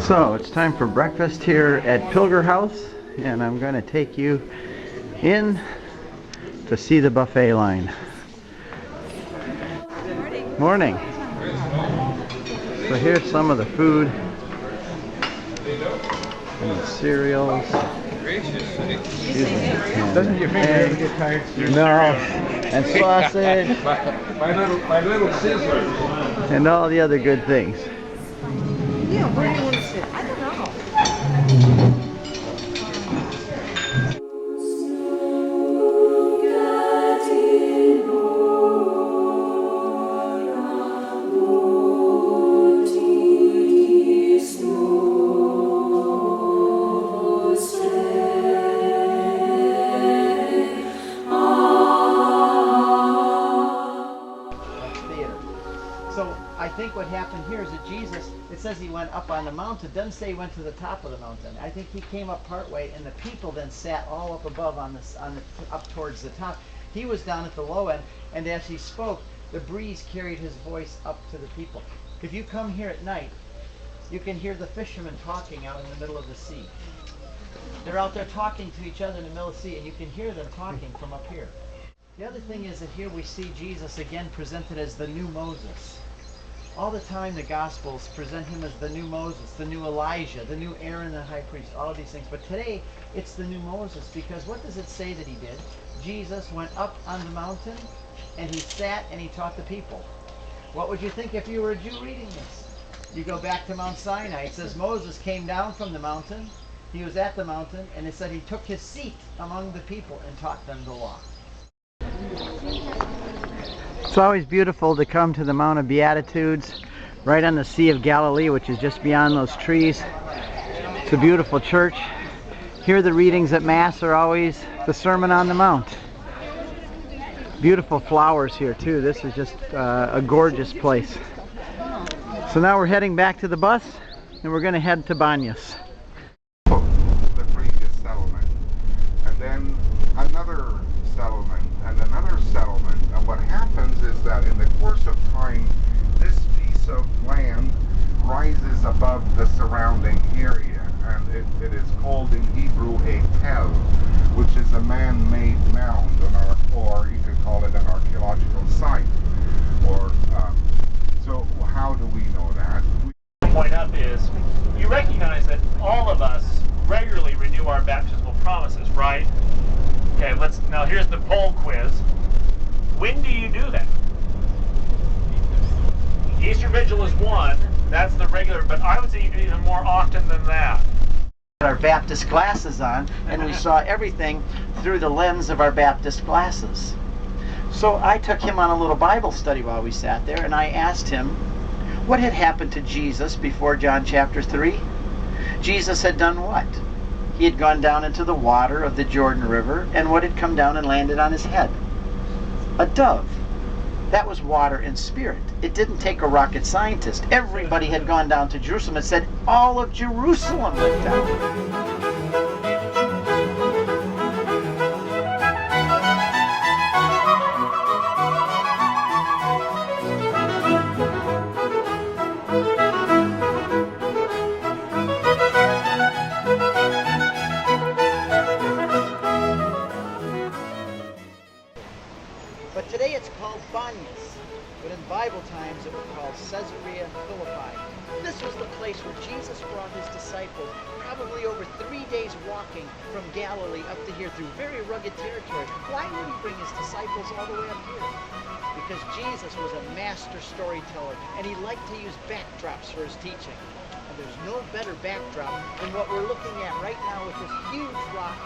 So it's time for breakfast here at Pilger House, and I'm going to take you in to see the buffet line. Morning. So here's some of the food and the cereals. Doesn't your finger ever get tired? No. And sausage. my little scissors. And all the other good things. Yeah, where do you want to sit? I don't know. So I think what happened here is that Jesus, it says he went up on the mountain. It doesn't say he went to the top of the mountain. I think he came up part way, and the people then sat all up above up towards the top. He was down at the low end, and as he spoke, the breeze carried his voice up to the people. If you come here at night, you can hear the fishermen talking out in the middle of the sea. They're out there talking to each other in the middle of the sea, and you can hear them talking from up here. The other thing is that here we see Jesus again presented as the new Moses. All the time the Gospels present him as the new Moses, the new Elijah, the new Aaron the high priest, all of these things. But today it's the new Moses, because what does it say that he did? Jesus went up on the mountain and he sat and he taught the people. What would you think if you were a Jew reading this? You go back to Mount Sinai. It says Moses came down from the mountain. He was at the mountain, and it said he took his seat among the people and taught them the law. It's always beautiful to come to the Mount of Beatitudes, right on the Sea of Galilee, which is just beyond those trees. It's a beautiful church. Here the readings at Mass are always the Sermon on the Mount. Beautiful flowers here too. This is just a gorgeous place. So now we're heading back to the bus, and we're going to head to Banyas. The previous settlement, and then another settlement, and another settlement. And what happens is that in the course of time, this piece of land rises above the surrounding area, and it is called in Hebrew a tel, which is a man-made mound, or you could call it an archaeological site. So how do we know that? Point up is you recognize that all of us regularly renew our baptismal promises, right? Okay, now here's the poll quiz. When do you do that? Easter Vigil is one, that's the regular, but I would say you do it even more often than that. Our Baptist glasses on, and we saw everything through the lens of our Baptist glasses. So I took him on a little Bible study while we sat there, and I asked him what had happened to Jesus before John chapter 3. Jesus had done what? He had gone down into the water of the Jordan River, and what had come down and landed on his head? A dove. That was water and spirit. It didn't take a rocket scientist. Everybody had gone down to Jerusalem and said all of Jerusalem went down. But today it's called Banyas, but in Bible times it was called Caesarea Philippi. This was the place where Jesus brought his disciples, probably over 3 days walking from Galilee up to here through very rugged territory. Why would he bring his disciples all the way up here? Because Jesus was a master storyteller, and he liked to use backdrops for his teaching. And there's no better backdrop than what we're looking at right now with this huge rock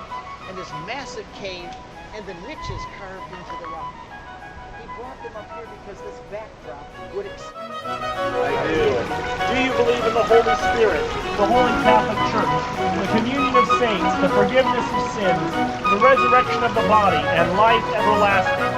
and this massive cave and the niches carved into the rock. He brought them up here because this backdrop would I do. Do you believe in the Holy Spirit, the Holy Catholic Church, the communion of saints, the forgiveness of sins, the resurrection of the body, and life everlasting?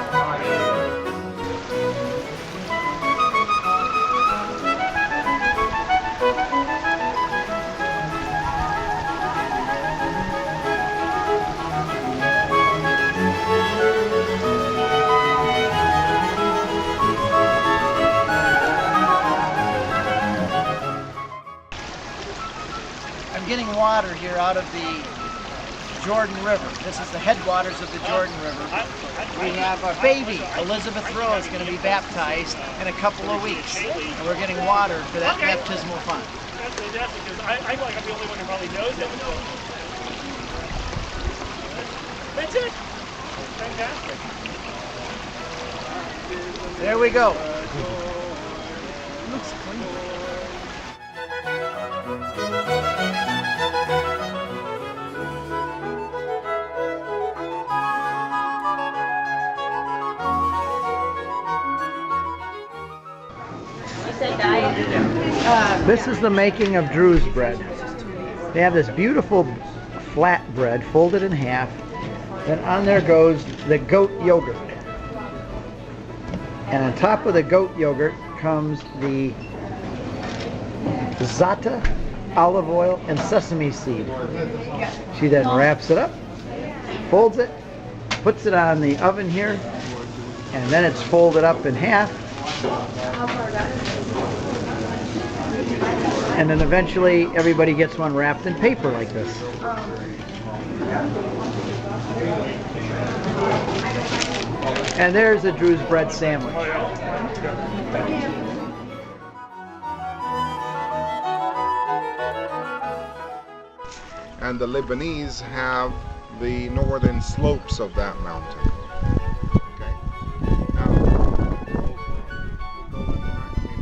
getting water here out of the Jordan River. This is the headwaters of the Jordan River. We have a baby, Elizabeth Rose, going to be baptized in a couple of weeks. And we're getting water for that baptismal font. That's fantastic, because I feel like I'm the only one who probably knows it. That's it. Fantastic. There we go. Looks clean. This is the making of Drew's bread. They have this beautiful flat bread folded in half. Then on there goes the goat yogurt. And on top of the goat yogurt comes the za'atar, olive oil, and sesame seed. She then wraps it up, folds it, puts it on the oven here, and then it's folded up in half. And then eventually everybody gets one wrapped in paper like this. And there's a Drew's bread sandwich. And the Lebanese have the northern slopes of that mountain. Okay. Now,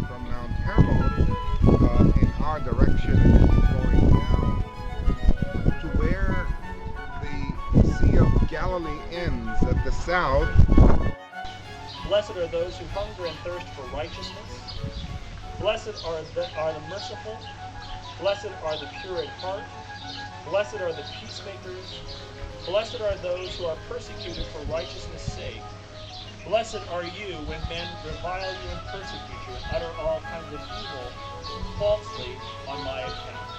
from Mount Hermon in our direction, going down to where the Sea of Galilee ends at the south. Blessed are those who hunger and thirst for righteousness. Blessed are the merciful. Blessed are the pure in heart. Blessed are the peacemakers. Blessed are those who are persecuted for righteousness' sake. Blessed are you when men revile you and persecute you and utter all kinds of evil falsely on my account.